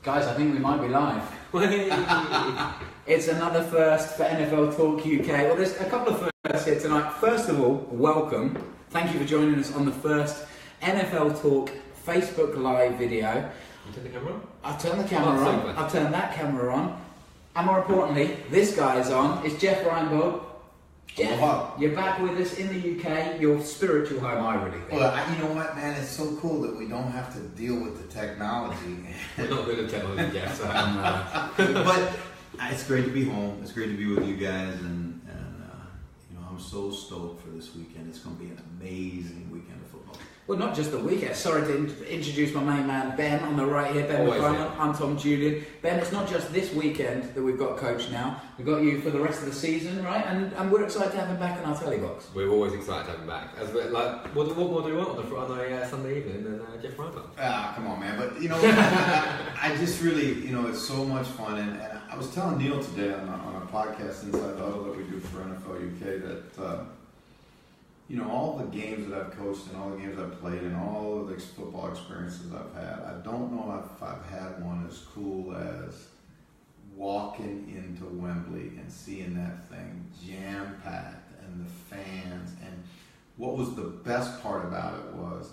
Guys, I think we might be live. It's another first for NFL Talk UK. Well, there's a couple of firsts here tonight. First of all, welcome. Thank you for joining us on the first NFL Talk Facebook Live video. You turn the camera on? I've turned the camera on. I've turned that camera on. And more importantly, this guy's on. It's Jeff Reinbold. Jeff, you're back with us in the UK, your spiritual home, I really think. Well, you know what, man? It's so cool that we don't have to deal with the technology. We're not good at technology, Jeff. So but it's great to be home. It's great to be with you guys, and you know, I'm so stoked for this weekend. It's going to be an amazing weekend of football. Well, not just the weekend. Sorry to introduce my main man, Ben, on the right here. Ben McClellan. I'm Tom Julian. Ben, it's not just this weekend that we've got Coach now. We've got you for the rest of the season, right? And we're excited to have him back in our telly box. we're always excited to have him back. What more do we want on a Sunday evening than Jeff Reinbold? Ah, come on, man. But, you know, I just really, you know, it's so much fun. And I was telling Neil today on a podcast, Inside the Huddle, that we do for NFL UK, that, you know, all the games that I've coached and all the games I've played and all of the football experiences I've had, I don't know if I've had one as cool as walking into Wembley and seeing that thing jam-packed and the fans. And what was the best part about it was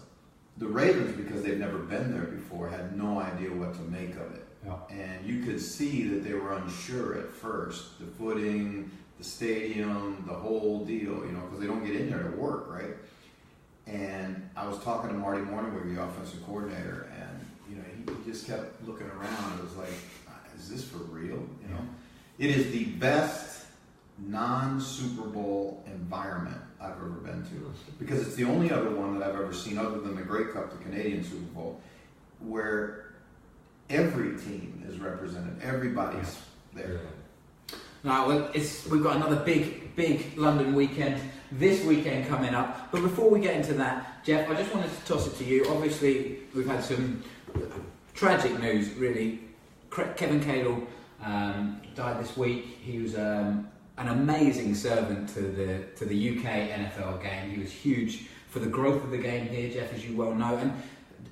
the Ravens, because they've never been there before, had no idea what to make of it. Yeah. And you could see that they were unsure at first. The footing, the stadium, the whole deal, you know, because they don't get in there to work, right? And I was talking to Marty Morningwig, the offensive coordinator, and, you know, he just kept looking around. It was like, is this for real? You know, it is the best non-Super Bowl environment I've ever been to, because it's the only other one that I've ever seen other than the Grey Cup, the Canadian Super Bowl, where every team is represented. Everybody's there. Yeah. Right, well, we've got another big London weekend this weekend coming up. But before we get into that, Jeff, I just wanted to toss it to you. Obviously, we've had some tragic news, really. Kevin Cadle died this week. He was an amazing servant to the UK NFL game. He was huge for the growth of the game here, Jeff, as you well know. And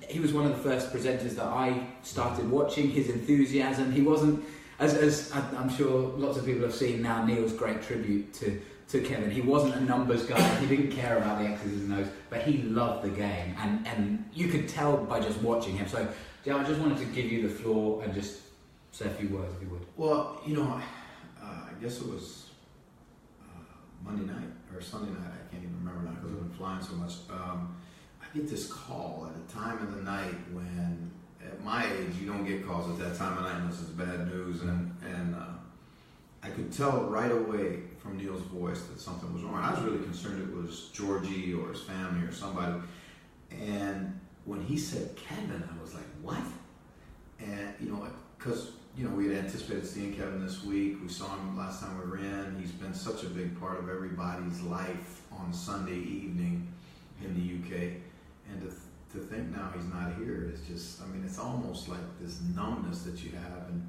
he was one of the first presenters that I started watching. His enthusiasm, he wasn't, as I'm sure lots of people have seen now, Neil's great tribute to Kevin. He wasn't a numbers guy. He didn't care about the X's and O's, but he loved the game, and you could tell by just watching him. So, Jeff, I just wanted to give you the floor and just say a few words, if you would. Well, you know, I guess it was Monday night or Sunday night. I can't even remember now because I've been flying so much. I get this call at a time of the night when, at my age, you don't get calls at that time of night unless it's bad news, and I could tell right away from Neil's voice that something was wrong. I was really concerned it was Georgie or his family or somebody. And when he said Kevin, I was like, what? And, you know, because, you know, we had anticipated seeing Kevin this week. We saw him last time we were in. He's been such a big part of everybody's life on Sunday evening in the UK. And to think now he's not here is just, I mean, it's almost like this numbness that you have. And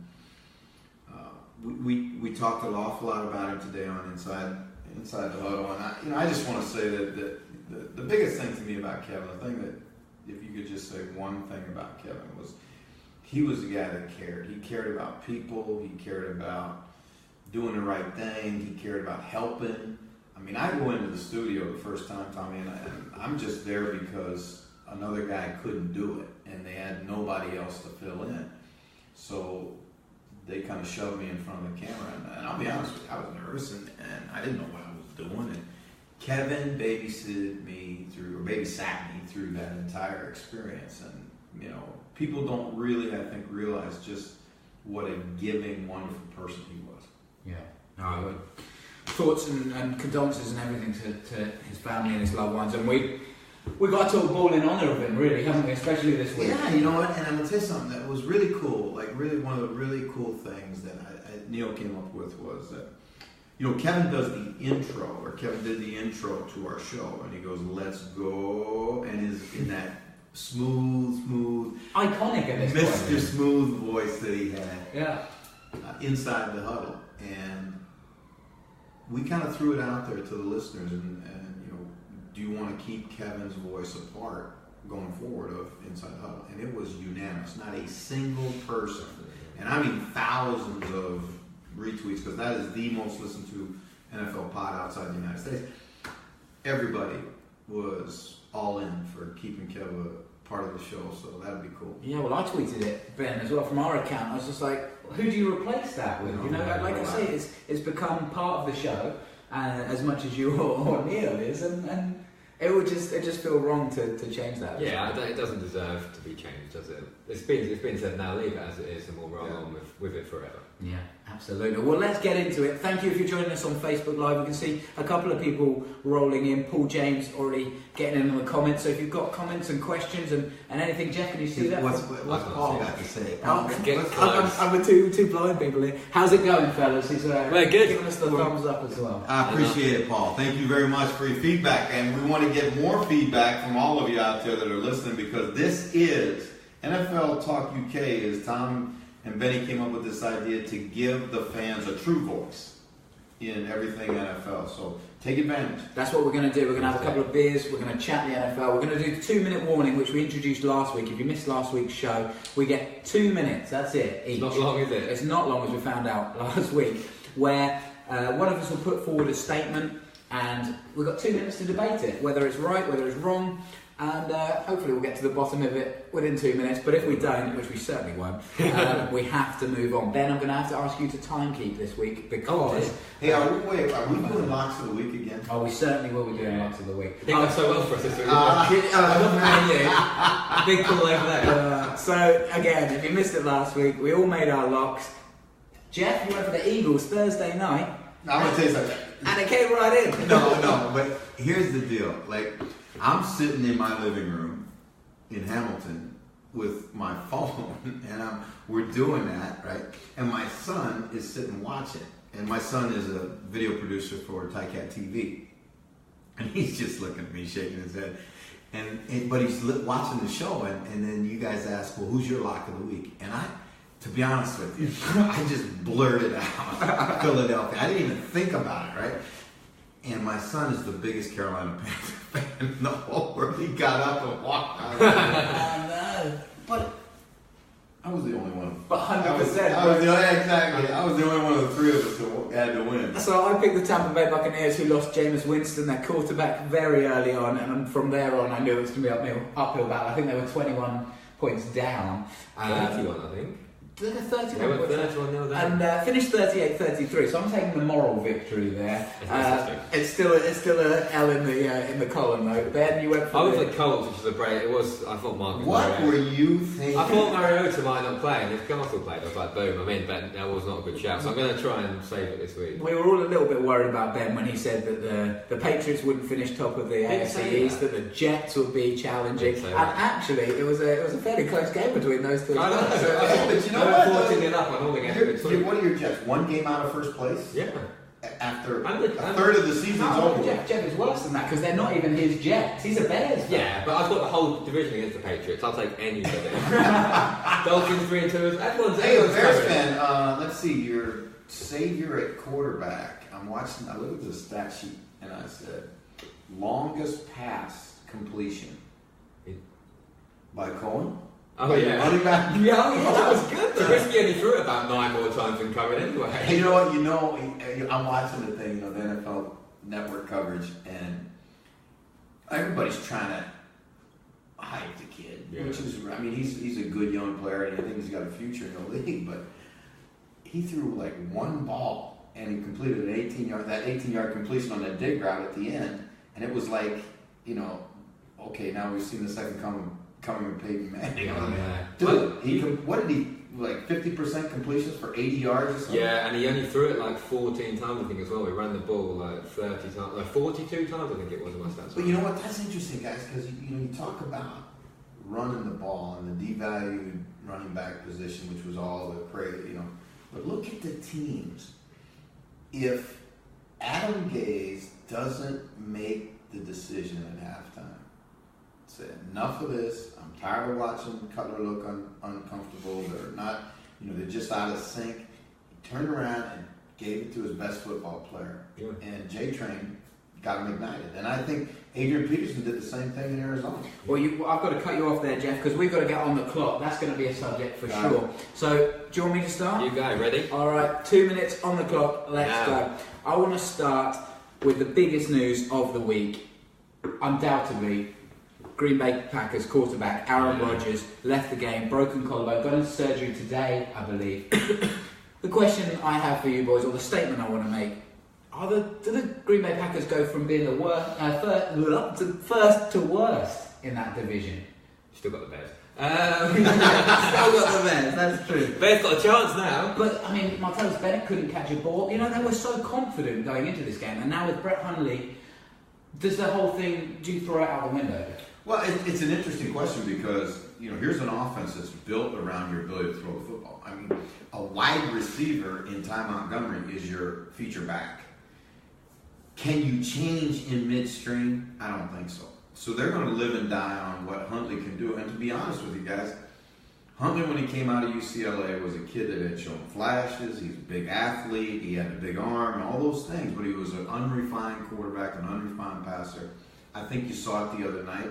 we talked an awful lot about him today on Inside the Huddle. And I just want to say that the biggest thing to me about Kevin, the thing that, if you could just say one thing about Kevin, was he was the guy that cared. He cared about people. He cared about doing the right thing. He cared about helping. I mean, I go into the studio the first time, Tommy, and I'm just there because another guy couldn't do it, and they had nobody else to fill in. So they kind of shoved me in front of the camera, and I'll be honest with you, I was nervous, and I didn't know what I was doing. And Kevin babysat me through that entire experience, and you know, people don't really, I think, realize just what a giving, wonderful person he was. Yeah. No, thoughts and condolences and everything to his family and his loved ones, and we got to talk ball in honour of him, really, haven't we? Especially this week. Yeah, you know what? And I'm gonna tell you something that was really cool. Like, really, one of the really cool things that Neil came up with was that, you know, Kevin did the intro to our show, and he goes, "Let's go," and is in that smooth, iconic at this Mr. point. Smooth voice that he had. Yeah. Inside the Huddle, and we kind of threw it out there to the listeners, and you know, do you want to keep Kevin's voice apart going forward of Inside the Huddle, and it was unanimous. Not a single person, and I mean thousands of retweets, because that is the most listened to NFL pod outside the United States. Everybody was all in for keeping Kev a part of the show, so that'd be cool. Yeah, well, I tweeted it, Ben, as well from our account. I was just like, who do you replace that with? You know, like I say, it's become part of the show, as much as you or Neil is, and it just feel wrong to change that. Yeah, it doesn't deserve to be changed, does it? It's been said now. Leave it as it is, and we'll roll on with it forever. Yeah, absolutely. Well, let's get into it. Thank you if you're joining us on Facebook Live. You can see a couple of people rolling in. Paul James already getting in on the comments. So if you've got comments and questions and anything, Jeff, can you see that? What's Paul got to say? I'm with two blind people here. How's it going, fellas? He's good. Giving us the thumbs up as well. I appreciate it, Paul. Thank you very much for your feedback, and we want to get more feedback from all of you out there that are listening, because this is NFL Talk UK. Is Tom and Benny came up with this idea to give the fans a true voice in everything NFL. So take advantage. That's what we're going to do. We're going to have a couple of beers. We're going to chat the NFL. We're going to do the 2-minute warning, which we introduced last week. If you missed last week's show, we get 2 minutes. That's it. Each. It's not long, is it? It's not long, as we found out last week, where one of us will put forward a statement, and we've got 2 minutes to debate it, whether it's right, whether it's wrong. And hopefully we'll get to the bottom of it within 2 minutes. But if we don't, which we certainly won't, we have to move on. Ben, I'm going to have to ask you to time keep this week, because... Hey, are we doing locks of the week again? Oh, we certainly will be doing locks of the week. I think that's so well for us this week. Big call over there. So, again, if you missed it last week, we all made our locks. Jeff, you went for the Eagles Thursday night. I'm going to tell you something. And it came right in. No, but here's the deal. Like, I'm sitting in my living room in Hamilton with my phone, and we're doing that, right? And my son is sitting watching. And my son is a video producer for Tycat TV. And he's just looking at me, shaking his head. But he's watching the show, and then you guys ask, well, who's your lock of the week? And to be honest with you, I just blurted out Philadelphia. I didn't even think about it, right? And my son is the biggest Carolina Panther fan in the whole world. He got up and walked out. No. But I was the only one. But 100%. I was the only one of the three of us who had to win. So I picked the Tampa Bay Buccaneers, who lost Jameis Winston, their quarterback, very early on. And from there on, I knew it was going to be uphill battle. I think they were 21 points down. 31, I think. They were 31. They were 31 and finished 38-33. So I'm taking the moral victory there. It's still a L in the column though. Ben, you went for. I was at Colts, which was a break. I thought Marcus. What were you thinking? I thought Mariota might not play, and if Castle played, I was like, boom, I'm in. But that was not a good shout. So I'm going to try and save it this week. We were all a little bit worried about Ben when he said that the Patriots wouldn't finish top of the AFC East, that the Jets would be challenging, and actually it was a fairly close game between those two. I know. But you know what? 14 enough. I'm only getting what are your Jets? One game out of first place? Yeah. After a third of the season's over. Jeff is worse than that, because they're not even his Jets. He's a Bears fan. Yeah, but I've got the whole division against the Patriots. I'll take anybody. Dolphins 3-2. Everyone's Bears fan. Let's see. Your savior at quarterback. I looked at the stat sheet and I said, longest pass completion by Cohen. Oh yeah, running back. Yeah, that was good. Trubisky only threw it about 9 more times than Cohen anyway. You know what? I'm watching the thing, the NFL Network coverage, and everybody's trying to hype the kid, which is, I mean, he's a good young player, and I think he's got a future in the league. But he threw like one ball, and he completed an 18-yard completion on that dig route at the end, and it was like, okay, now we've seen the second coming with Peyton Manning. Dude, what did he, like 50% completions for 80 yards or something? Yeah, and he only threw it like 14 times, I think, as well. He ran the ball like 30 times, like 42 times, I think it was in my stats. But you know what? That's interesting, guys, because you talk about running the ball and the devalued running back position, which was all the crazy, But look at the teams. If Adam Gase doesn't make the decision at halftime, say enough of this. I'm tired of watching Cutler look uncomfortable. They're not, they're just out of sync. He turned around and gave it to his best football player. Yeah. And J-Train got them ignited. And I think Adrian Peterson did the same thing in Arizona. Well, I've got to cut you off there, Jeff, because we've got to get on the clock. That's going to be a subject for sure. So, do you want me to start? You go, ready? All right, 2 minutes on the clock. Let's go. I want to start with the biggest news of the week. Undoubtedly, Green Bay Packers quarterback Aaron Rodgers left the game, broken collarbone, got into surgery today, I believe. The question I have for you boys, or the statement I want to make, do the Green Bay Packers go from being first to worst in that division? Still got the Bears. Still got the Bears, that's true. Bears got a chance now. But, I mean, Martellus Bennett couldn't catch a ball. You know, they were so confident going into this game. And now with Brett Hundley, does the whole thing, do you throw it out the window? Well, it's an interesting question because, here's an offense that's built around your ability to throw the football. I mean, a wide receiver in Ty Montgomery is your feature back. Can you change in midstream? I don't think so. So they're going to live and die on what Huntley can do. And to be honest with you guys, Huntley, when he came out of UCLA, was a kid that had shown flashes. He's a big athlete. He had a big arm, all those things. But he was an unrefined quarterback, an unrefined passer. I think you saw it the other night.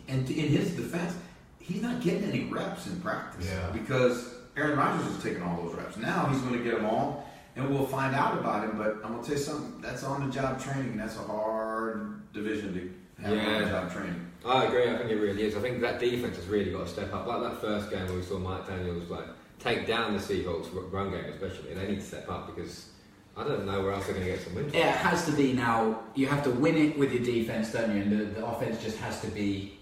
And in his defense, he's not getting any reps in practice because Aaron Rodgers is taking all those reps. Now he's going to get them all. And we'll find out about him, but I'm going to tell you something, that's on-the-job training, and that's a hard division to have on-the-job training. I agree, I think it really is. I think that defense has really got to step up. Like that first game where we saw Mike Daniels take down the Seahawks run game especially, they need to step up because I don't know where else they're going to get some wins. Yeah, it has to be now, you have to win it with your defense, don't you? And the offense just has to be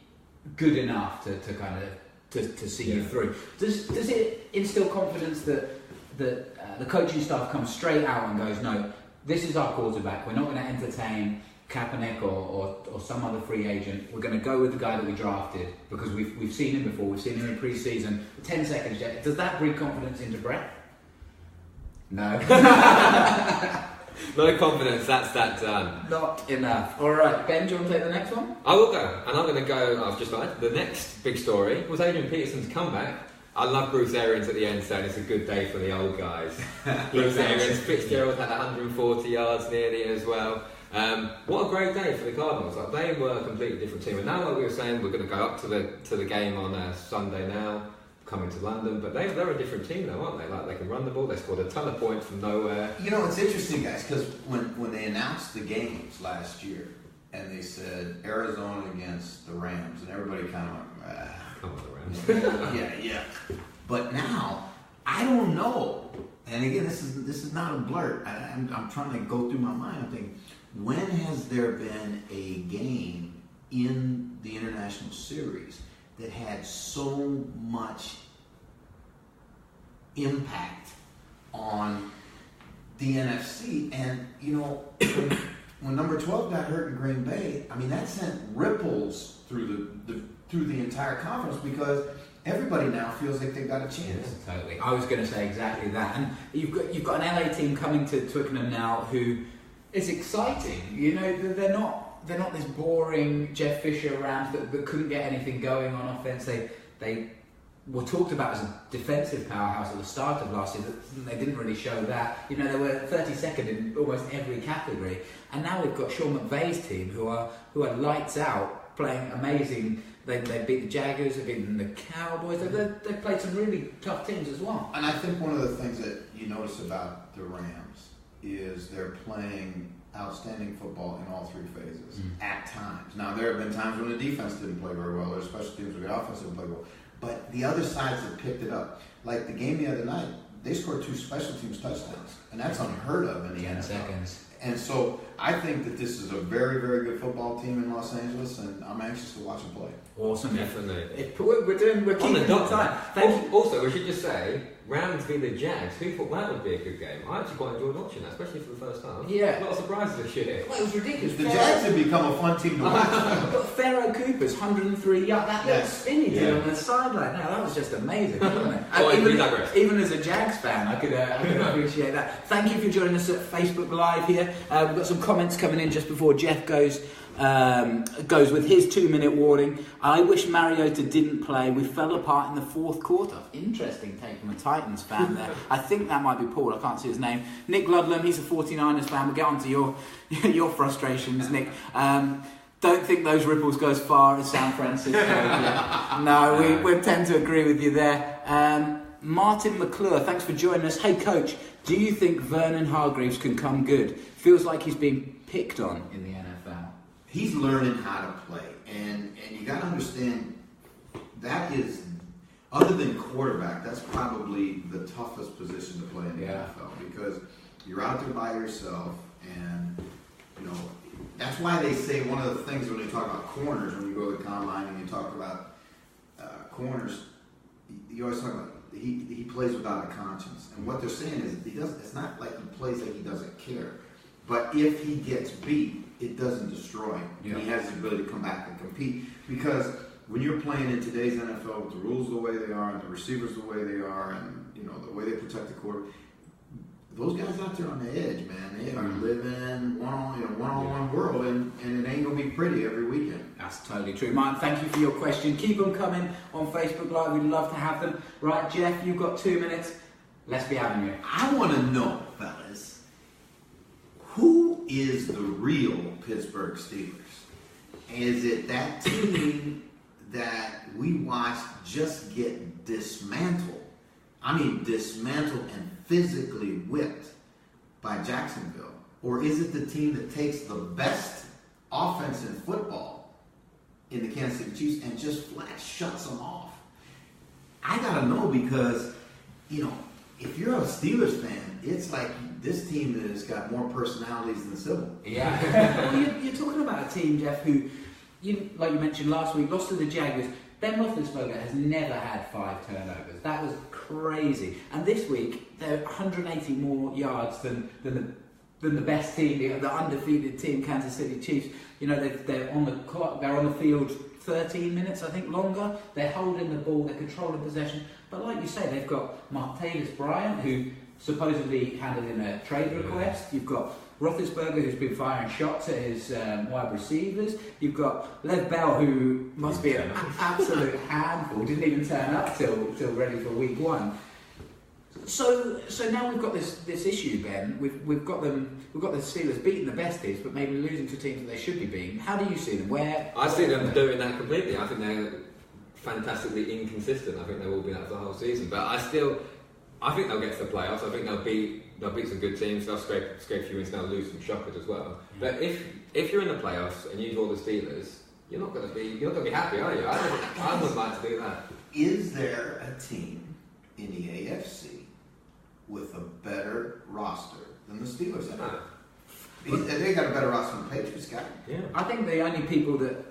good enough to kind of to see you through. Does it instill confidence that the coaching staff comes straight out and goes, no, this is our quarterback. We're not going to entertain Kaepernick or some other free agent. We're going to go with the guy that we drafted because we've seen him before. We've seen him in pre-season. 10 seconds. Does that breed confidence into Brett? No. No confidence. That's that done. Not enough. All right, Ben, do you want to take the next one? I will go, and I'm going to go. I've just lied. The next big story was Adrian Peterson's comeback. I love Bruce Arians at the end saying it's a good day for the old guys. Bruce Arians, Fitzgerald had 140 yards nearly as well. What a great day for the Cardinals. They were a completely different team. And now, like we were saying, we're going to go up to the game on Sunday now, coming to London. But they're a different team now, aren't they? They can run the ball. They scored a ton of points from nowhere. It's interesting, guys, because when they announced the games last year, and they said Arizona against the Rams, and everybody kind of went, Come on, the Rams. yeah. But now, I don't know. And again, this is not a blurt. I'm trying to go through my mind. I'm thinking, when has there been a game in the International Series that had so much impact on the NFC? And, when number 12 got hurt in Green Bay, I mean, that sent ripples through the entire conference because everybody now feels like they've got a chance. Yeah, totally. I was going to say exactly that. And you've got an LA team coming to Twickenham now who is exciting. They're not this boring Jeff Fisher Rams that couldn't get anything going on offense. They were talked about as a defensive powerhouse at the start of last year. They didn't really show that. They were 32nd in almost every category. And now we've got Sean McVay's team who are lights out, playing amazing. They beat the Jaguars, they've beaten the Cowboys. They've played some really tough teams as well. And I think one of the things that you notice about the Rams is they're playing outstanding football in all three phases at times. Now, there have been times when the defense didn't play very well, or special teams where the offense didn't play well. But the other sides have picked it up. Like the game the other night, they scored 2 special teams touchdowns. And that's unheard of in the 10 NFL. seconds. And so I think that this is a very, very good football team in Los Angeles, and I'm anxious to watch them play. Awesome. Definitely. We're keeping the time. Thank you. Also, we should just say, Rams v the Jags. Who thought that would be a good game? I actually quite enjoyed watching that, especially for the first half. Yeah. A lot of surprises this year. Well, it was ridiculous. The Jags have become a fun team to watch. But Pharaoh Cooper's 103 yards, that little spinny deal on the sideline. Now that was just amazing, wasn't it? Even as a Jags fan, I could appreciate that. Thank you for joining us at Facebook Live here. We've got some comments coming in just before Jeff goes goes with his 2-minute warning. I wish Mariota didn't play. We fell apart in the fourth quarter. Interesting take from a Titans fan there. I think that might be Paul. I can't see his name. Nick Ludlam, he's a 49ers fan. We'll get on to your frustrations, Nick. Don't think those ripples go as far as San Francisco. No, we tend to agree with you there. Martin McClure, thanks for joining us. Hey, Coach, do you think Vernon Hargreaves can come good? Feels like he's being picked on in the NFL. He's learning how to play, and you got to understand that is, other than quarterback, that's probably the toughest position to play in the NFL, because you're out there by yourself, and that's why they say one of the things when they talk about corners, when you go to the combine and you talk about corners, you always talk about he plays without a conscience, and what they're saying is he doesn't. It's not like he plays like he doesn't care, but if he gets beat, it doesn't destroy him. Yeah. He has the ability to come back and compete, because when you're playing in today's NFL with the rules the way they are and the receivers the way they are and the way they protect the quarterback, those guys out there on the edge, man, they are living one-on-one world, and it ain't gonna be pretty every weekend. That's totally true. Martin, thank you for your question. Keep them coming on Facebook Live. We'd love to have them. Right, Jeff, you've got 2 minutes. Let's be having you. I want to know, fellas, who is the real Pittsburgh Steelers? Is it that team that we watched just get dismantled? I mean, dismantled and physically whipped by Jacksonville? Or is it the team that takes the best offense in football in the Kansas City Chiefs and just flat shuts them off? I got to know, because, if you're a Steelers fan, it's like this team has got more personalities than Sybil. Yeah. Well, you're talking about a team, Jeff, who, like you mentioned last week, lost to the Jaguars. Ben Roethlisberger has never had 5 turnovers. That was crazy. And this week, they're 180 more yards than the best team, the undefeated team, Kansas City Chiefs. They're on the clock. They're on the field 13 minutes, I think, longer. They're holding the ball. They're controlling possession. But like you say, they've got Martavis Bryant, who supposedly handed in a trade request. You've got Roethlisberger, who's been firing shots at his wide receivers. You've got Lev Bell, who must be an absolute handful. Didn't even turn up till ready for week 1. So now we've got this issue, Ben. We've got the Steelers beating the best teams, but maybe losing to teams that they should be beating. How do you see them? I see them doing that completely. I think they're fantastically inconsistent. I think they will be that for the whole season. But I think they'll get to the playoffs. I think they'll beat some good teams. They'll scrape a few wins. They'll lose some shockers as well. But if you're in the playoffs and you draw the Steelers, you're not going to be happy, are you? I would like to do that. Is there a team in the AFC with a better roster than the Steelers have? No. They got a better roster than the Patriots got. Yeah. I think the only people that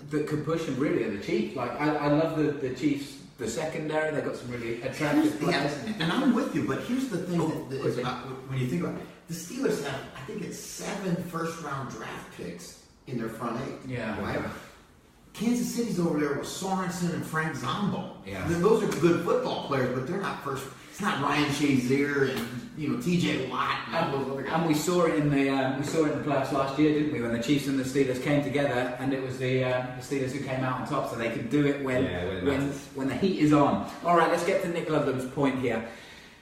could push them really are the Chiefs. Like I love the Chiefs. The secondary, they've got some really attractive players. And I'm with you, but here's the thing that is not, when you think about it, the Steelers have, I think it's 7 first-round draft picks in their front 8. Yeah. Right? Kansas City's over there with Sorensen and Frank Zombo. Yeah. I mean, those are good football players, but they're not first. It's not Ryan Shazier and T.J. Watt and all those other guys. And we saw it in the playoffs last year, didn't we? When the Chiefs and the Steelers came together, and it was the Steelers who came out on top, so they could do it when the heat is on. All right, let's get to Nick Ludlam's point here.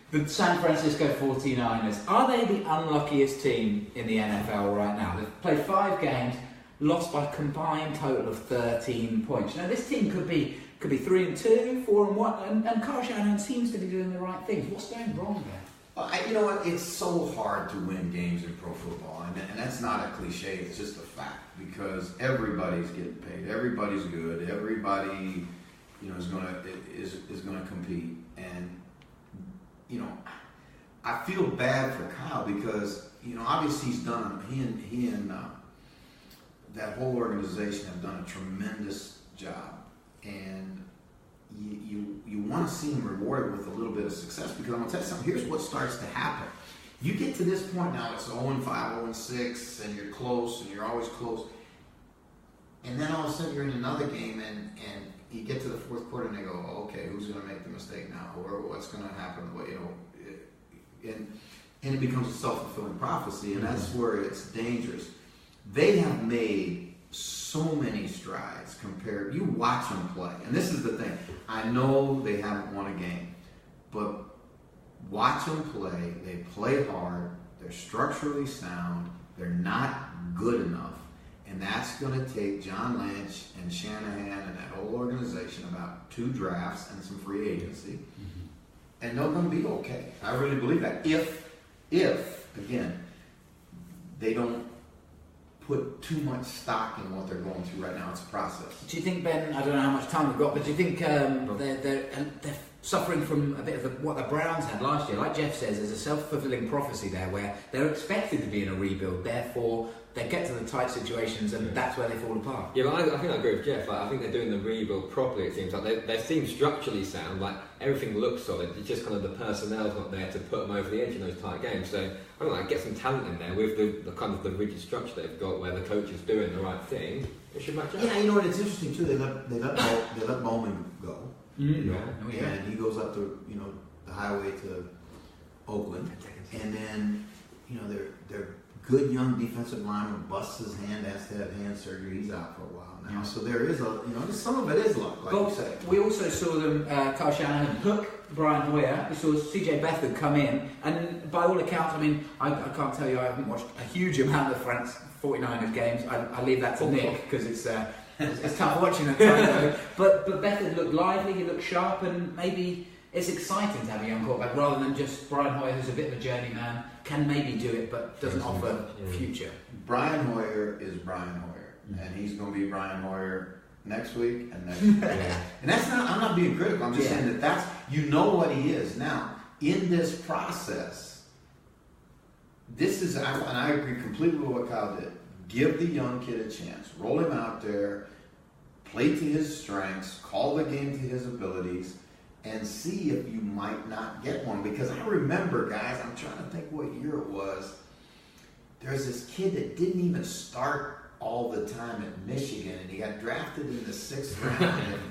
The San Francisco 49ers, are they the unluckiest team in the NFL right now? They've played 5 games, lost by a combined total of 13 points. Now this team could be 3-2, 4-1, and Kyle Shanahan seems to be doing the right things. What's going wrong there? Well, you know what? It's so hard to win games in pro football, and that's not a cliche. It's just a fact, because everybody's getting paid. Everybody's good. Everybody, is gonna compete. And I feel bad for Kyle, because obviously he and that whole organization have done a tremendous job. And you want to see him rewarded with a little bit of success, because I'm going to tell you something. Here's what starts to happen. You get to this point now, it's 0-5, 0-6, and you're close, and you're always close. And then all of a sudden you're in another game, and you get to the fourth quarter, and they go, okay, who's going to make the mistake now? Or what's going to happen? And it becomes a self-fulfilling prophecy, and that's where it's dangerous. They have made so many strides compared. You watch them play, and this is the thing. I know they haven't won a game, but watch them play. They play hard. They're structurally sound. They're not good enough. And that's going to take John Lynch and Shanahan and that whole organization about 2 drafts and some free agency. And they're going to be okay. I really believe that. If again, they don't put too much stock in what they're going through right now. It's a process. Do you think, Ben, I don't know how much time we've got, but do you think they're suffering from a bit of what the Browns had last year? Like Jeff says, there's a self-fulfilling prophecy there where they're expected to be in a rebuild, therefore they get to the tight situations and that's where they fall apart. Yeah, but I think I agree with Jeff. Like, I think they're doing the rebuild properly, it seems like. They seem structurally sound, like everything looks solid. It's just kind of the personnel's not there to put them over the edge in those tight games. So, I don't know, get some talent in there with the kind of the rigid structure they've got where the coach is doing the right thing. It should match up. Yeah, you know what, it's interesting too, they let Bowman go. You know, Yeah. and he goes up to, the highway to Oakland. And then, they're good young defensive lineman busts his hand, has to have hand surgery. He's out for a while now. Yeah. So there is some of it is luck, like you say. We also saw them, Kyle Shanahan hook Brian Hoyer. We saw CJ Beathard come in, and by all accounts, I mean, I can't tell you I haven't watched a huge amount of France 49ers games. I leave that to Nick because it's tough watching at times. But Beathard looked lively, he looked sharp, and maybe it's exciting to have a young quarterback rather than just Brian Hoyer, who's a bit of a journeyman, can maybe do it but doesn't offer future. Brian Hoyer is Brian Hoyer, and he's going to be Brian Hoyer next week and next week. And that's not, I'm not being critical, I'm just saying that's, what he is. Now, in this process, this is, and I agree completely with what Kyle did, give the young kid a chance, roll him out there, play to his strengths, call the game to his abilities, and see if you might not get one. Because I remember, guys, I'm trying to think what year it was, there's this kid that didn't even start all the time at Michigan, and he got drafted in the 6th round. And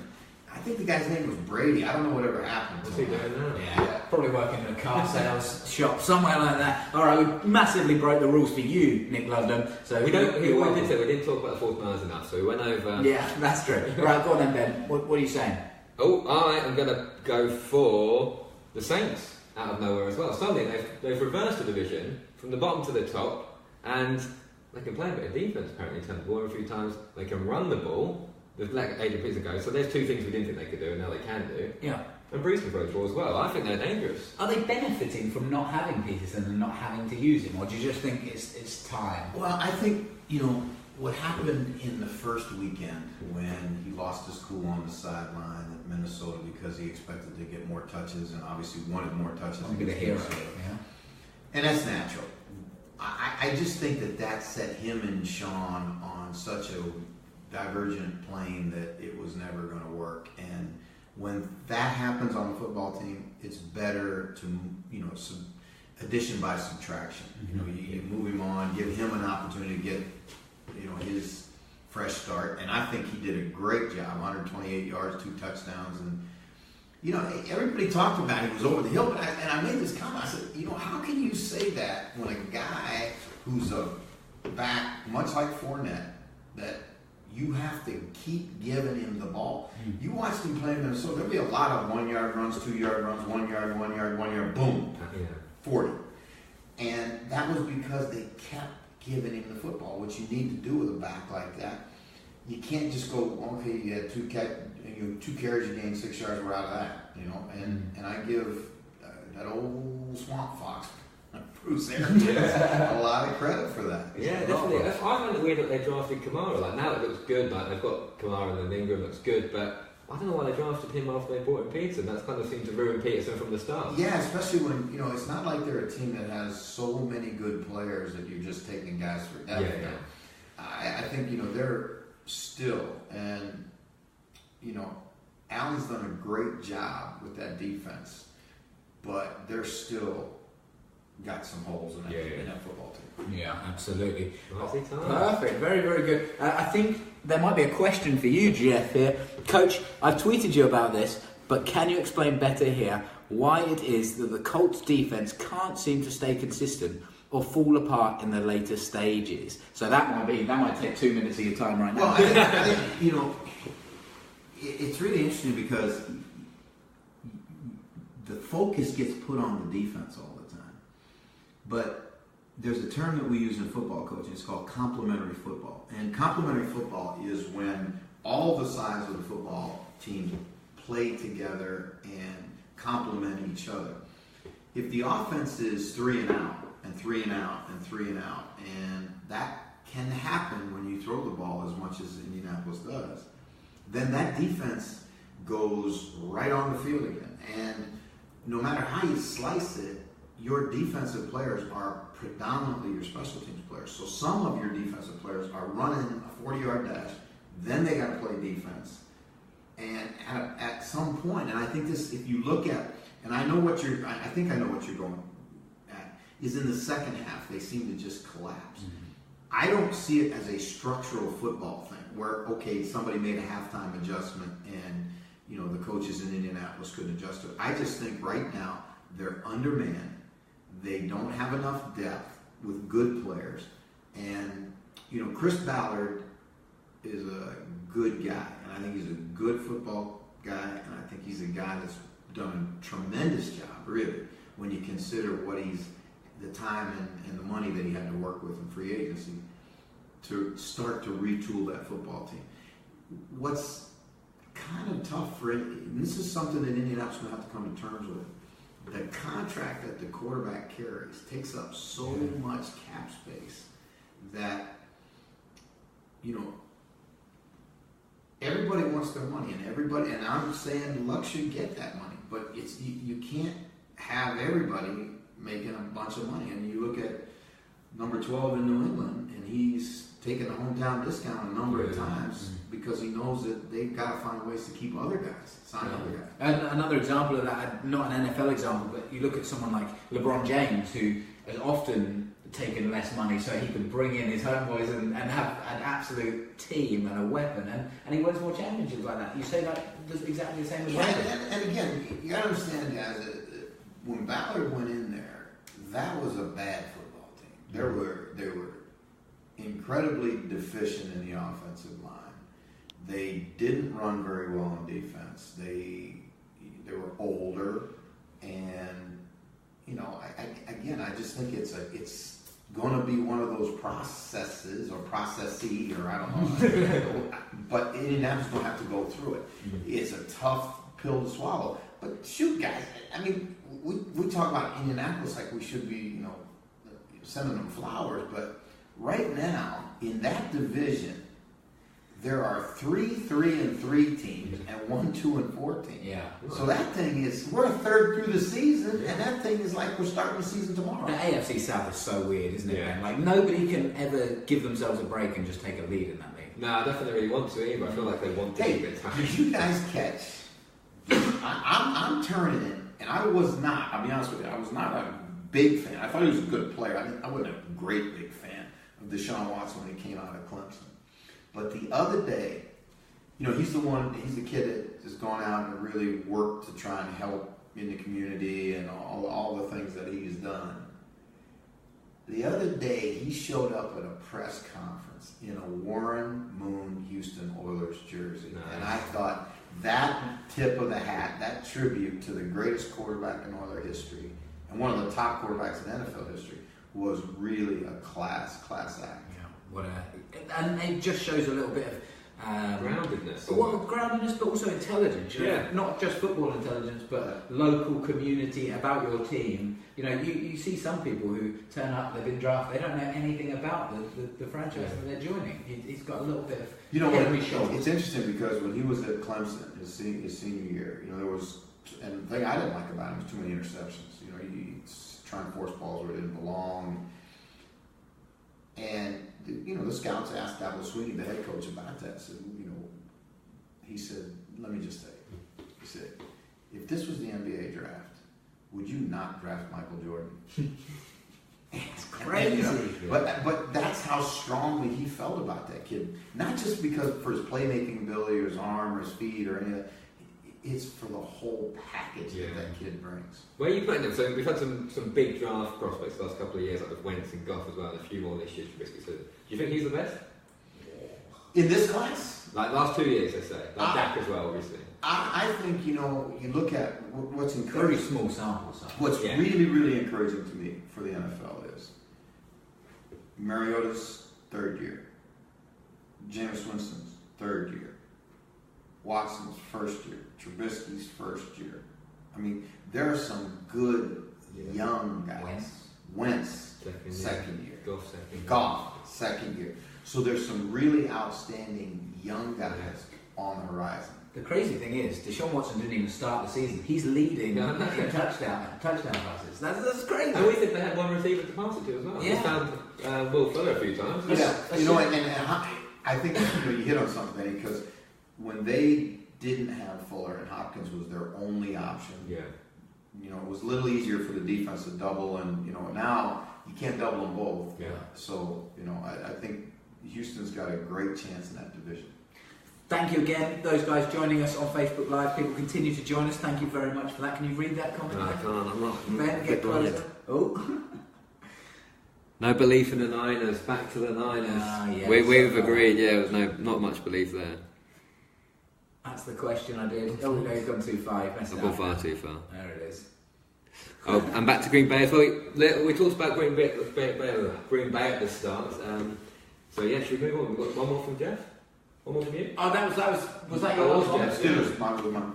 I think the guy's name was Brady. I don't know whatever happened to him. Yeah, probably working in a car sales shop, somewhere like that. All right, we massively broke the rules for you, Nick London. So we didn't talk about the 49ers enough, so we went over. Yeah, that's true. Right, go on then, Ben. What are you saying? Oh, I am going to go for the Saints out of nowhere as well. Suddenly, they've reversed the division from the bottom to the top, and they can play a bit of defense, apparently, turn the ball a few times. They can run the ball. They've let Adrian Peterson go. So there's 2 things we didn't think they could do, and now they can do. Yeah. And Brees can throw the ball as well. I think they're dangerous. Are they benefiting from not having Peterson and not having to use him, or do you just think it's time? Well, I think, what happened in the first weekend when he lost his cool on the sideline at Minnesota because he expected to get more touches and obviously wanted more touches. Be the hero, and that's natural. I just think that set him and Sean on such a divergent plane that it was never going to work. And when that happens on a football team, it's better to, addition by subtraction. You move him on, give him an opportunity to get, his fresh start. And I think he did a great job, 128 yards, 2 touchdowns. And, everybody talked about he was over the hill, but I made this comment. I said, how can you say that when a guy who's a back, much like Fournette, that you have to keep giving him the ball. You watched him play in Minnesota, there'll be a lot of 1-yard runs, 2-yard runs, 1 yard, 1 yard, 1 yard, boom, 40. And that was because they kept giving him the football, which you need to do with a back like that. You can't just go, okay, you had 2 carries, you gained 6 yards, we're out of that, And I give that old swamp fox, Bruce Arians, a lot of credit for that. Yeah, definitely. I find it weird that they drafted Kamara. Like, now it looks good. Like, they've got Kamara and then Ingram looks good, but I don't know why they drafted him after they brought in Peterson. That's kind of seemed to ruin Peterson from the start. Yeah, especially when, it's not like they're a team that has so many good players that you're just taking guys for depth. Yeah. I think, they're still, and, Allen's done a great job with that defense, but they're still got some holes in that football team. Yeah, absolutely. Perfect. Very, very good. I think there might be a question for you, Jeff, here. Coach, I've tweeted you about this, but can you explain better here why it is that the Colts defense can't seem to stay consistent or fall apart in the later stages? So that might take 2 minutes of your time right now. Well, I think, you know, it's really interesting because the focus gets put on the defense all the time. But there's a term that we use in football coaching. It's called complementary football. And complementary football is when all the sides of the football team play together and complement each other. If the offense is 3 and out, and 3 and out, and 3 and out, and that can happen when you throw the ball as much as Indianapolis does, then that defense goes right on the field again. And no matter how you slice it, your defensive players are predominantly your special teams players. So some of your defensive players are running a 40-yard dash, then they got to play defense. And at some point, and I think this, if you look at, and I think I know what you're going at, is in the second half, they seem to just collapse. Mm-hmm. I don't see it as a structural football thing where, okay, somebody made a halftime adjustment and, you know, the coaches in Indianapolis couldn't adjust it. I just think right now they're undermanned. They don't have enough depth with good players. And, you know, Chris Ballard is a good guy, and I think he's a good football guy, and I think he's a guy that's done a tremendous job, really, when you consider what the time and the money that he had to work with in free agency to start to retool that football team. What's kind of tough for it, and this is something that Indianapolis will have to come to terms with, the contract that the quarterback carries takes up so much cap space that, you know, everybody wants their money, and I'm saying Luck should get that money, but it's you can't have everybody making a bunch of money. And you look at number 12 in New England, and he's taken a hometown discount a number of times because he knows that they've got to find ways to keep other guys, sign other guys. And another example of that, not an NFL example, but you look at someone like LeBron James, who has often taken less money so he can bring in his homeboys and have an absolute team and a weapon, and he wins more championships like that. You say that does exactly the same as and again, you got to understand, guys, that when Ballard went in there, that was a bad football team. They were incredibly deficient in the offensive line. They didn't run very well on defense. They were older, and you know, I just think it's going to be one of those processes or processes, or I don't know. But Indianapolis going to have to go through it. It's a tough pill to swallow. But shoot, guys, I mean, we talk about Indianapolis like we should be, you know, sending them flowers. But right now, in that division, there are 3 3-3 teams and 1 2-4 teams. Yeah. So that thing is, we're a third through the season, and that thing is like we're starting the season tomorrow. The AFC South is so weird, isn't it? Yeah. Ben? Like nobody can ever give themselves a break and just take a lead in that league. No, I definitely really want to either. I feel like they want to keep it tight. Did you guys catch? I'm turning it, and I was not. I'll be honest with you. I was not a big fan. I thought he was a good player. I wasn't a great big fan of Deshaun Watson when he came out of Clemson. But the other day, you know, he's the kid that has gone out and really worked to try and help in the community and all the things that he's done. The other day, he showed up at a press conference in a Warren Moon Houston Oilers jersey. Nice. And I thought that tip of the hat, that tribute to the greatest quarterback in Oiler history and one of the top quarterbacks in NFL history was really a class act. And it just shows a little bit of groundedness. Groundedness, but also intelligence. You know? Not just football intelligence, but local community about your team. You know, you see some people who turn up, they've been drafted, they don't know anything about the franchise that they're joining. He's got a little bit of It's interesting because when he was at Clemson, his senior year, you know, there was, and the thing I didn't like about him was too many interceptions. You know, he's trying to force balls where it didn't belong. And, you know, the scouts asked Dabo Swinney, the head coach, about that. So, you know, he said, let me just say, he said, if this was the NBA draft, would you not draft Michael Jordan? It's crazy. You know, but that's how strongly he felt about that kid. Not just because for his playmaking ability or his arm or his feet or any of that. it's for the whole package that kid brings. Where are you putting them? So we've had some big draft prospects the last couple of years, like with Wentz and Goff as well, and a few more this year. Trubisky. So do you think he's the best? In this class? Like last 2 years, let's say. Like Dak as well, obviously. I think, you look at what's Very encouraging. small sample size. What's really, really encouraging to me for the NFL is Mariota's third year, Jameis Winston's third year, Watson's first year, Trubisky's first year. I mean, there are some good young guys. Wentz, second year. Goff, second year. So there's some really outstanding young guys on the horizon. The crazy thing is, Deshaun Watson didn't even start the season. He's leading in touchdown passes. That's crazy. And we think they had one receiver to pass it to as well. Yeah. We found Will Fuller a few times. Yeah, and I think you hit on something, because when they didn't have Fuller and Hopkins was their only option, it was a little easier for the defense to double, and now you can't double them both. Yeah. So I think Houston's got a great chance in that division. Thank you again, those guys joining us on Facebook Live. People continue to join us. Thank you very much for that. Can you read that comment? No, I can't. I'm not. Ben, get closer. Oh. No belief in the Niners. Back to the Niners. Yes. We've agreed. Yeah, there's not much belief there. That's the question I did. Oh no, he's gone too far. I've gone far too far. There it is. Oh, and back to Green Bay as well. We talked about Green Bay at the start. So yeah, should we move on? We've got one more from Jeff. One more from you. Oh, was that your last one? Jeff.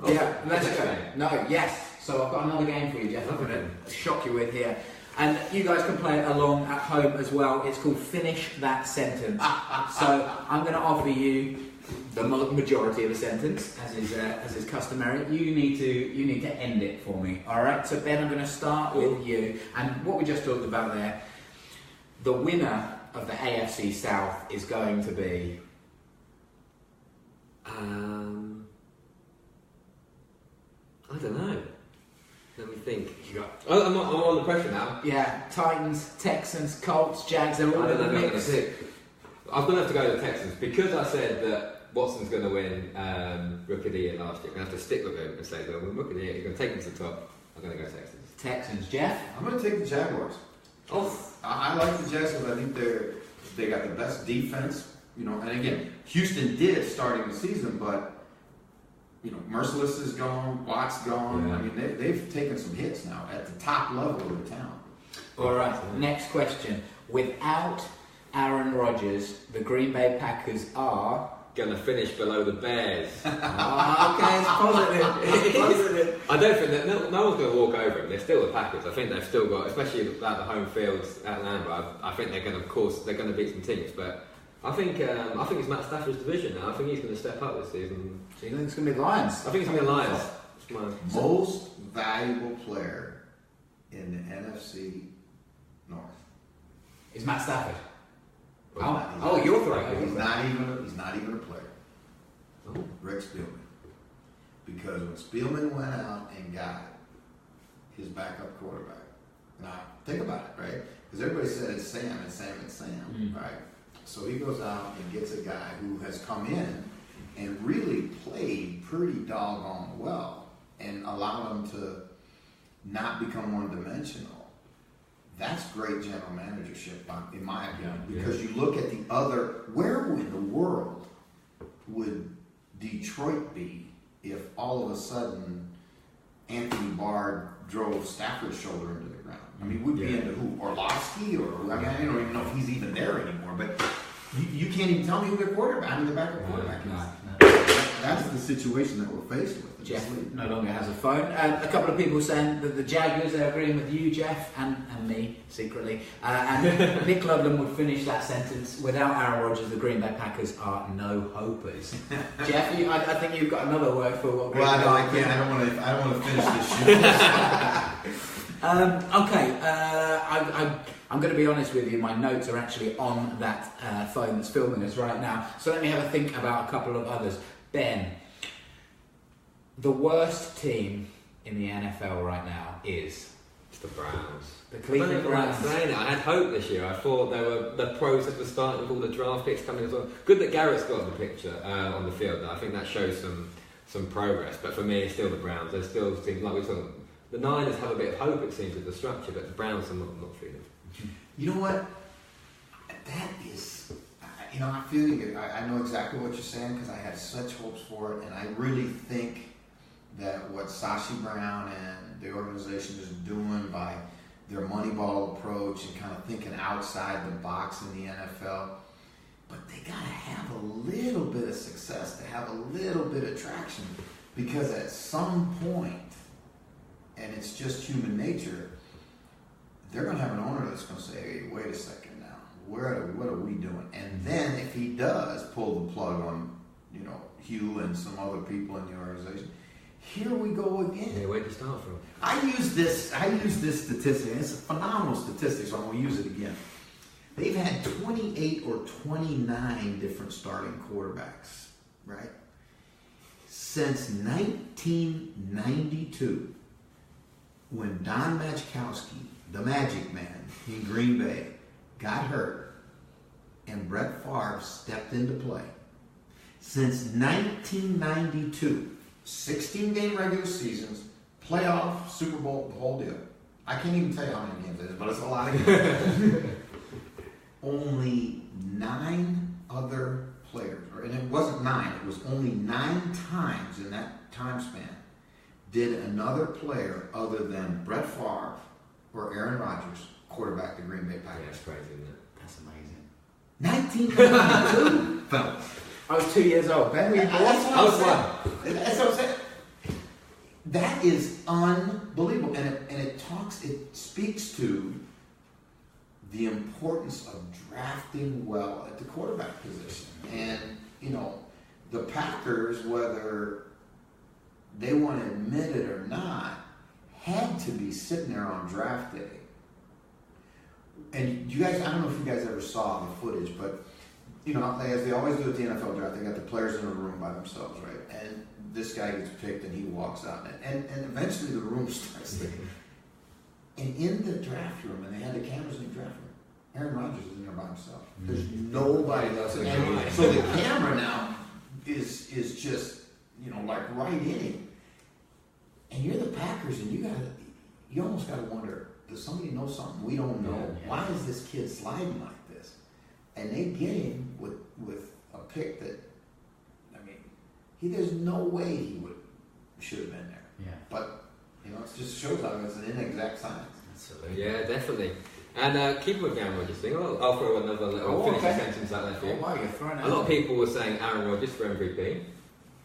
Yeah, let's go. No, yes. So I've got another game for you, Jeff. I'm going to shock you with here. And you guys can play it along at home as well. It's called Finish That Sentence. So I'm going to offer you the majority of the sentence, as is customary. You need to end it for me. All right. So Ben, I'm going to start with you. And what we just talked about there, the winner of the AFC South is going to be. I don't know. Let me think. I'm on the pressure now. Yeah, Titans, Texans, Colts, Jags, they're all in the mix. I'm going to have to go to the Texans because I said that Watson's going to win Rookie of the Year last year. I'm going to have to stick with him and say, well, when Rookie of the Year, you're going to take him to the top. I'm going to go Texans. Texans, Jeff? I'm going to take the Jaguars. I like the Jags because I think they got the best defense. And again, Houston did it starting the season, but Merciless is gone, Watt's gone. Yeah. I mean, they've taken some hits now at the top level of the town. All right, next question. Without Aaron Rodgers, the Green Bay Packers are... Going to finish below the Bears. Okay, it's positive. I don't think that no one's going to walk over them. They're still the Packers. I think they've still got, especially at the home fields at Lambeau. I think they're going to beat some teams, but I think it's Matt Stafford's division now. I think he's going to step up this season. So you think it's going to be the Lions? I think it's going to be the Lions. Most valuable player in the NFC North is Matt Stafford. You're you're throwing. He's not even a player. Oh. Rick Spielman. Because when Spielman went out and got his backup quarterback, now think about it, right? Because everybody said it's Sam, right? So he goes out and gets a guy who has come in and really played pretty doggone well and allowed him to not become one-dimensional. That's great general managership, in my opinion, because you look at the other. Where in the world would Detroit be if all of a sudden Anthony Barr drove Stafford's shoulder into the ground? I mean, we'd be into who? Orlovsky? I don't even know if he's even there anymore, but you can't even tell me who their quarterback, the backup quarterback is. That's the situation that we're faced with. Jeff no longer has a phone. A couple of people saying that the Jaguars are agreeing with you, Jeff, and me, secretly. And Nick Loveland would finish that sentence. Without Aaron Rodgers, the Green Bay Packers are no hopers. Jeff, I think you've got another word for what Green Bay. Well, I can't. I don't want to finish this shit. Okay, I'm going to be honest with you. My notes are actually on that phone that's filming us right now. So let me have a think about a couple of others. Ben, the worst team in the NFL right now is... It's the Browns. The Cleveland Browns. I had hope this year. I thought the process was starting with all the draft picks coming as well. Good that Garrett's got the picture on the field. I think that shows some some progress. But for me, it's still the Browns. They're still seems like we're talking. The Niners have a bit of hope, it seems, with the structure, but the Browns I'm not feeling. You know what? That is, I feel you. I know exactly what you're saying because I had such hopes for it, and I really think that what Sashi Brown and the organization is doing by their Moneyball approach and kind of thinking outside the box in the NFL, but they gotta have a little bit of success to have a little bit of traction, because at some point, and it's just human nature, they're going to have an owner that's going to say, hey, wait a second now, what are we doing? And then if he does pull the plug on, Hugh and some other people in the organization, here we go again. Yeah, where do you start from? I use this statistic, and it's a phenomenal statistic, so I'm going to use it again. They've had 28 or 29 different starting quarterbacks, right? Since 1992. When Don Majkowski, the Magic Man in Green Bay, got hurt and Brett Favre stepped into play. Since 1992, 16-game regular seasons, playoff, Super Bowl, the whole deal. I can't even tell you how many games it is, but it's a lot of games. Only 9 other players, and it wasn't 9, it was only 9 times in that time span did another player other than Brett Favre or Aaron Rodgers quarterback the Green Bay Packers. Yeah, that's crazy, isn't it? That's amazing. 1992, fellas. I was 2 years old. Ben, were you born? That's what I'm saying. That is unbelievable, and it speaks to the importance of drafting well at the quarterback position. And the Packers, whether they want to admit it or not, had to be sitting there on draft day. And you guys, I don't know if you guys ever saw the footage, but as they always do at the NFL draft, they got the players in a room by themselves, right? And this guy gets picked and he walks out, and eventually the room starts there. And in the draft room, and they had the cameras in the draft room, Aaron Rodgers is in there by himself. There's nobody else in there. So the camera now is just like right in him. And you're the Packers, and you almost gotta wonder, does somebody know something we don't know? Yeah. Why is this kid sliding like this? And they get him with a pick that, there's no way he should have been there. Yeah. But it just shows how it's an inexact science. Absolutely. Yeah, definitely. And keeping with the Aaron Rodgers thing, I'll throw another little finishing sentence out there for you. Wow, you're throwing A lot of people were saying Aaron Rodgers for MVP.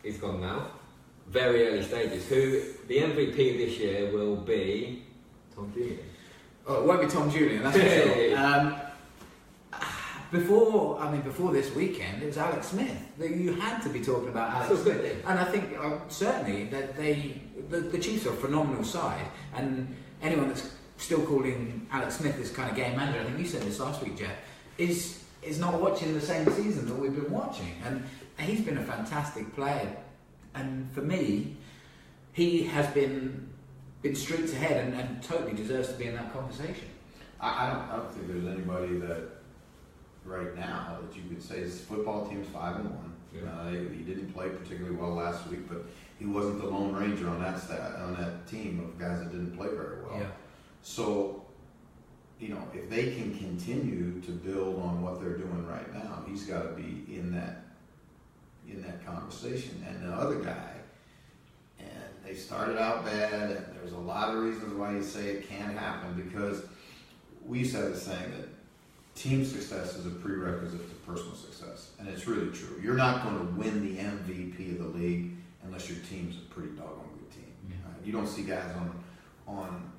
He's gone now. Very early stages. Who the MVP this year will be? Tom Julian. Oh, it won't be Tom Julian, that's for sure. Before this weekend, it was Alex Smith. You had to be talking about Alex Smith, and I think certainly that the Chiefs are a phenomenal side, and anyone that's still calling Alex Smith this kind of game manager, I think you said this last week, Jeff, is not watching the same season that we've been watching, and he's been a fantastic player, and for me, he has been streets ahead and totally deserves to be in that conversation. I don't think there's anybody that right now that you could say his football team's 5-1. Yeah. He didn't play particularly well last week, but he wasn't the lone ranger on that team of guys that didn't play very well. Yeah. So, if they can continue to build on what they're doing right now, he's got to be in that conversation. And the other guy, and they started out bad, and there's a lot of reasons why you say it can't happen, because we used to have the saying that team success is a prerequisite to personal success, and it's really true. You're not going to win the MVP of the league unless your team's a pretty doggone good team. Yeah. Right? You don't see guys on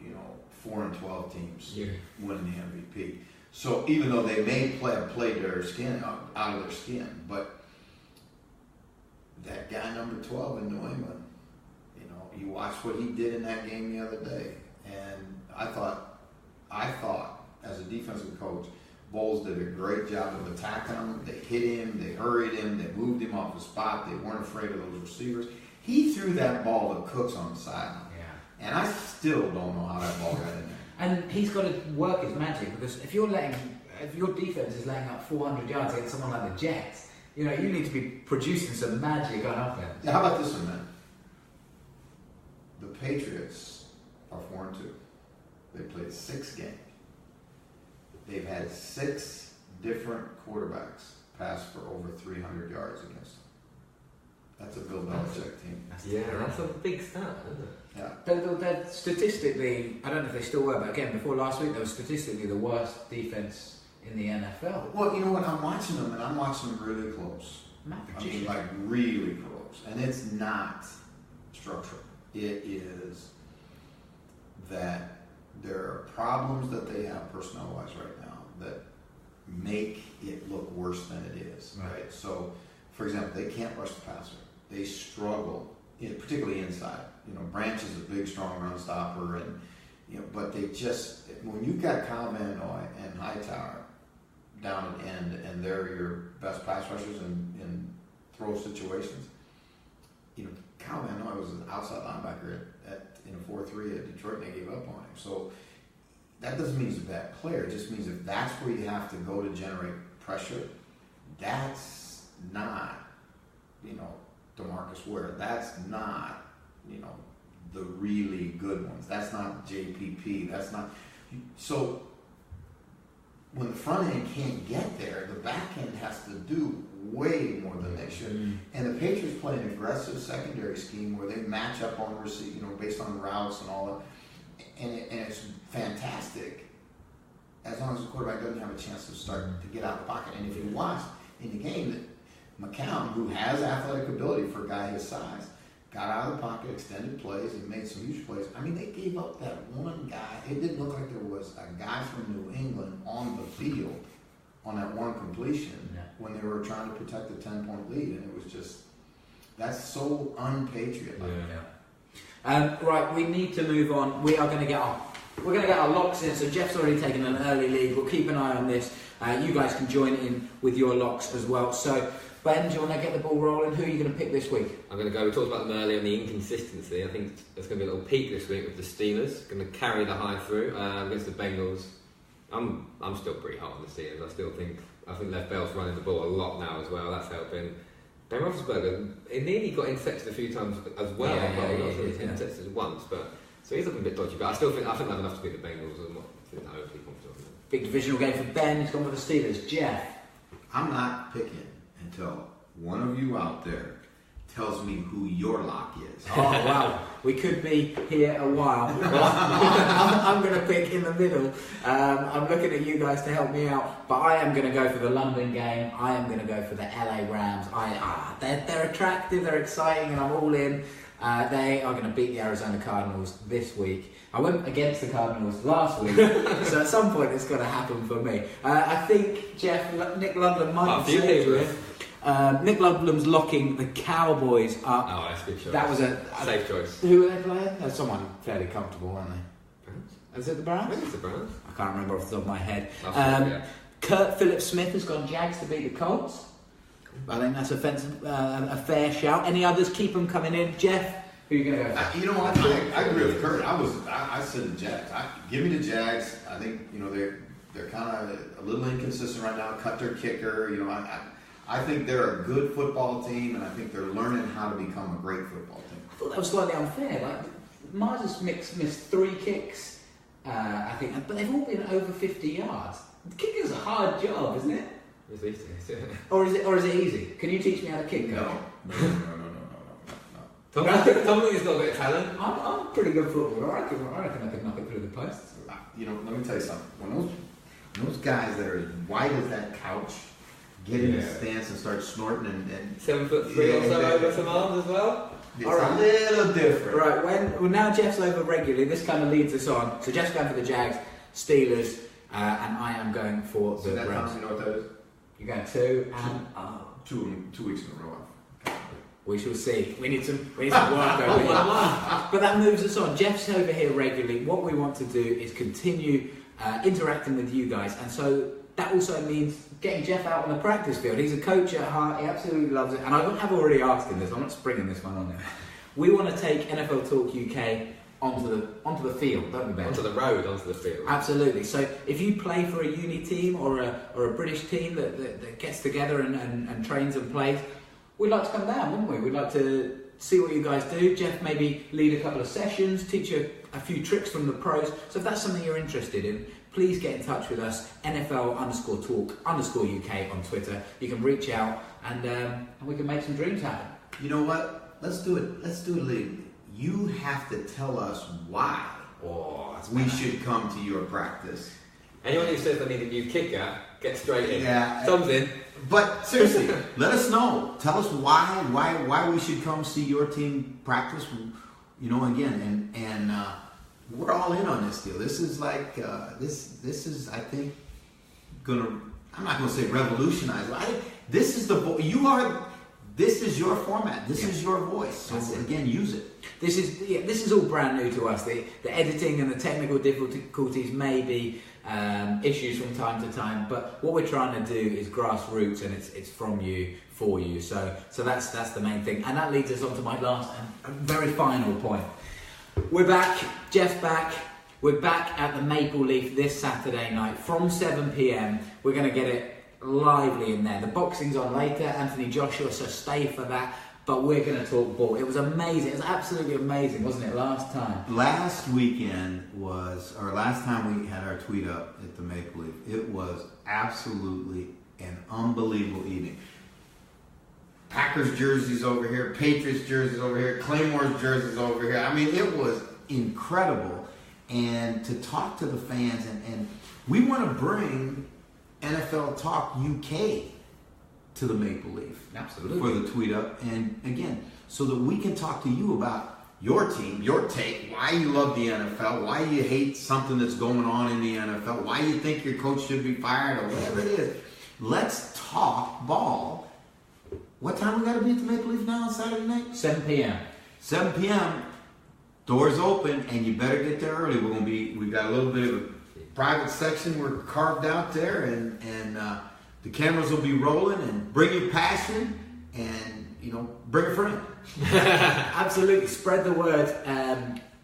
4-12 teams winning the MVP. So even though they may play their skin out of their skin, but that guy number 12 in New England, you watched what he did in that game the other day, and I thought as a defensive coach, Bowles did a great job of attacking him. They hit him, they hurried him, they moved him off the spot. They weren't afraid of those receivers. He threw that ball to Cooks on the sideline. Yeah. And I still don't know how that ball got in there. And he's got to work his magic, because if your defense is laying out 400 yards against someone like the Jets, you need to be producing some magic on offense. Yeah, how about this one, man? Patriots are 4-2. They played 6 games. They've had 6 different quarterbacks pass for over 300 yards against them. That's a Bill Belichick team. That's a big stat, isn't it? Yeah. They're statistically, I don't know if they still were, but again, before last week, they were statistically the worst defense in the NFL. Well, you know what? I'm watching them, and I'm watching them really close. I mean, like really close. And it's not structural. It is that there are problems that they have personnel-wise right now that make it look worse than it is. Right? So, for example, they can't rush the passer. They struggle, particularly inside. You know, Branch is a big, strong run stopper, and but they just, when you've got Kyle Van Noy and Hightower down at end, and they're your best pass rushers in throw situations. Kyle Van Noy was an outside linebacker in a 4-3 at Detroit, and they gave up on him. So that doesn't mean he's a bad player. It just means if that's where you have to go to generate pressure, that's not, DeMarcus Ware. That's not, the really good ones. That's not JPP. That's not. So when the front end can't get there, the back end has to do way more than they should. Mm-hmm. And the Patriots play an aggressive secondary scheme where they match up on receive, based on routes and all that. And it's fantastic as long as the quarterback doesn't have a chance to start to get out of the pocket. And if you watch in the game, that McCown, who has athletic ability for a guy his size, got out of the pocket, extended plays, and made some huge plays. I mean, they gave up that one guy. It didn't look like there was a guy from New England on the field on that one completion when they were trying to protect a 10-point lead. And it was just, that's so un-patriot-like. Right, we need to move on. We're going to get our locks in. So Jeff's already taken an early lead. We'll keep an eye on this. You guys can join in with your locks as well. So, Ben, do you want to get the ball rolling? Who are you going to pick this week? I'm going to go, we talked about them earlier, on the inconsistency. I think there's going to be a little peak this week with the Steelers. Going to carry the high through against the Bengals. I'm still pretty hot on the Steelers. I think Lev Bell's running the ball a lot now as well. That's helping. Ben Roethlisberger, he nearly got intercepted a few times as well. Intercepted once, but so he's looking a bit dodgy. But I think I have enough to beat the Bengals. I'm not overly confident. Big divisional game for Ben. He's gone for the Steelers. Jeff, I'm not picking until one of you out there tells me who your lock is. Oh wow, we could be here a while. I'm going to pick in the middle. I'm looking at you guys to help me out, but I am going to go for the London game. I am going to go for the LA Rams. They're attractive, they're exciting, and I'm all in. They are going to beat the Arizona Cardinals this week. I went against the Cardinals last week, so at some point it's going to happen for me. I think Nick Ludlam might have said to it. Nick Ludlam's locking the Cowboys up. Oh, that's a good choice. That was a safe choice. Who were they playing? Someone fairly comfortable, weren't they? Browns? Is it the Browns? I think it's the Browns. I can't remember off the top of my head. Yeah. Kurt Phillips-Smith has gone Jags to beat the Colts. I think that's a fair shout. Any others? Keep them coming in. Jeff, who are you going to go for? You know what? I agree with Kurt. I said the Jags. Give me the Jags. I think they're kind of a little inconsistent right now. Cut their kicker. I think they're a good football team, and I think they're learning how to become a great football team. I thought that was slightly unfair. Like Mars has missed 3 kicks, I think, but they've all been over 50 yards. Kicking's a hard job, isn't it? It's easy. Or is it easy? Can you teach me how to kick? No. Tom has got a bit of talent. I'm a pretty good footballer. I reckon I could knock it through the posts. Let me tell you something. When those guys that are as wide as that couch get in a stance and start snorting and 7'3" or so over some arms as well. It's a little different. Right, now Jeff's over regularly, this kind of leads us on. So Jeff's going for the Jags, Steelers, and I am going for the Rams. You know what that is? You're going 2 and 2 weeks in a row. We shall see. We need some work over here. But that moves us on. Jeff's over here regularly. What we want to do is continue interacting with you guys, and so that also means getting Jeff out on the practice field. He's a coach at heart. He absolutely loves it. And I have already asked him this. I'm not springing this one on him. We want to take NFL Talk UK onto the field, don't we, Ben? Onto the road, onto the field. Absolutely. So if you play for a uni team or a British team that gets together and trains and plays, we'd like to come down, wouldn't we? We'd like to see what you guys do. Jeff maybe lead a couple of sessions, teach you a few tricks from the pros. So if that's something you're interested in, please get in touch with us, NFL_talk_UK on Twitter. You can reach out and we can make some dreams happen. You know what? Let's do it. Let's do it legally. You have to tell us why we should come to your practice. Anyone who says they need a new kicker, get straight in. Yeah. Thumbs in. But seriously, let us know. Tell us why we should come see your team practice. You know, again, and we're all in on this deal. This is like this is, I think, I'm not gonna say revolutionize. This is This is your format. This is your voice. So again, use it. This is all brand new to us. The editing and the technical difficulties may be issues from time to time, but what we're trying to do is grassroots, and it's from you for you. So that's the main thing, and that leads us on to my last and very final point. We're back. Jeff's back. We're back at the Maple Leaf this Saturday night from 7 p.m. We're going to get it lively in there. The boxing's on later, Anthony Joshua, so stay for that. But we're going to talk ball. It was amazing. It was absolutely amazing, wasn't it, last time? Last time we had our tweet up at the Maple Leaf, it was absolutely an unbelievable evening. Packers jerseys over here, Patriots jerseys over here, Claymore's jerseys over here. I mean, it was incredible. And to talk to the fans, and we want to bring NFL Talk UK to the Maple Leaf. Absolutely. For the tweet up. And again, so that we can talk to you about your team, your take, why you love the NFL, why you hate something that's going on in the NFL, why you think your coach should be fired, or whatever it is. Let's talk ball. What time we got to be at the Maple Leaf now on Saturday night? 7 p.m. 7 p.m. Doors open, and you better get there early. We've got a little bit of a private section we're carved out there, and the cameras will be rolling. And bring your passion, and bring a friend. Absolutely, spread the word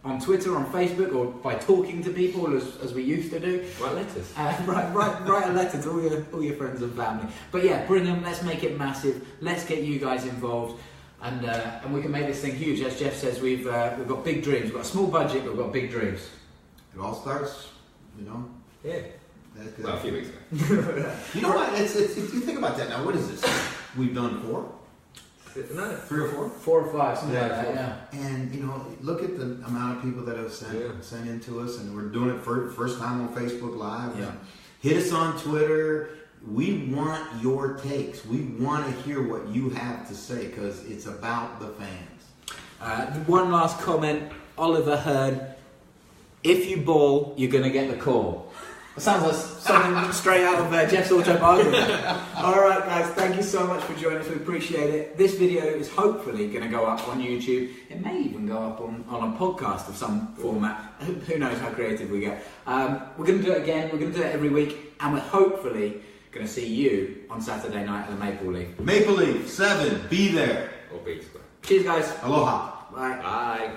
on Twitter, on Facebook, or by talking to people as we used to do. Write letters. Write a letter to all your friends and family. But yeah, bring them. Let's make it massive. Let's get you guys involved, and we can make this thing huge. As Jeff says, we've got big dreams. We've got a small budget, but we've got big dreams. It all starts, Yeah. Well, a few weeks ago. You know what? It's you think about that now. What is this? We've done 4? No. 3 or 4? 4 or 5, something like that. Yeah. And look at the amount of people that have sent in to us, and we're doing it for first time on Facebook Live. Yeah. Hit us on Twitter. We want your takes. We want to hear what you have to say, because it's about the fans. One last comment, Oliver Hearn. If you ball, you're going to get the call. It sounds like something straight out of Jeff's autobiography. All right, guys, thank you so much for joining us. We appreciate it. This video is hopefully going to go up on YouTube. It may even go up on a podcast of some format. Who knows how creative we get. We're going to do it again. We're going to do it every week. And we're hopefully going to see you on Saturday night at the Maple Leaf. Maple Leaf, 7. Be there. Or B Square. Cheers, guys. Aloha. Bye. Bye.